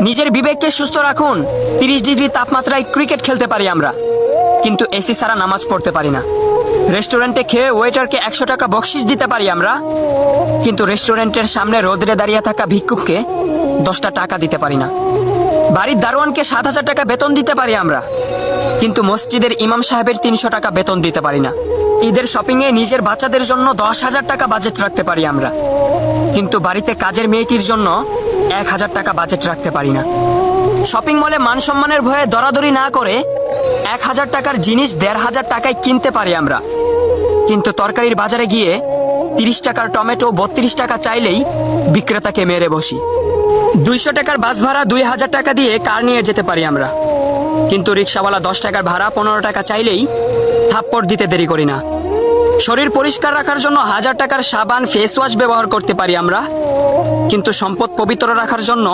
নিজের বিবেককে সুস্থ রাখুন। 30 ডিগ্রি তাপমাত্রায় ক্রিকেট খেলতে পারি আমরা, কিন্তু এসি ছাড়া নামাজ পড়তে পারি না। রেস্টুরেন্টে খেয়ে ওয়েটারকে 100 টাকা বকশিশ দিতে পারি আমরা, কিন্তু রেস্টুরেন্টের সামনে রোদরে দাঁড়িয়ে থাকা ভিক্ষুককে 10টা টাকা দিতে পারি না। বাড়ির দারোয়ানকে 7,000 টাকা বেতন দিতে পারি আমরা, কিন্তু মসজিদের ইমাম সাহেবের 300 টাকা বেতন দিতে পারি না। ঈদের শপিংয়ে নিজের বাচ্চাদের জন্য 10,000 টাকা বাজেট রাখতে পারি আমরা, কিন্তু বাড়িতে কাজের মেয়েটির জন্য 1,000 টাকা বাজেট রাখতে পারি না। শপিং মলে মান সম্মানের ভয়ে দরাদরি না করে 1,000 টাকার জিনিস 1,500 টাকায় কিনতে পারি আমরা, কিন্তু তরকারির বাজারে গিয়ে 30 টাকার টমেটো 32 টাকা চাইলেই বিক্রেতাকে মেরে বসি। 200 টাকার বাস ভাড়া 2,000 টাকা দিয়ে কার নিয়ে যেতে পারি আমরা, কিন্তু রিক্সাওয়ালা 10 টাকার ভাড়া 15 টাকা চাইলেই থাপ্পড় দিতে দেরি করি না। শরীর পরিষ্কার রাখার জন্য 1000 টাকার সাবান ফেস ওয়াশ ব্যবহার করতে পারি আমরা, কিন্তু সম্পদ পবিত্র রাখার জন্য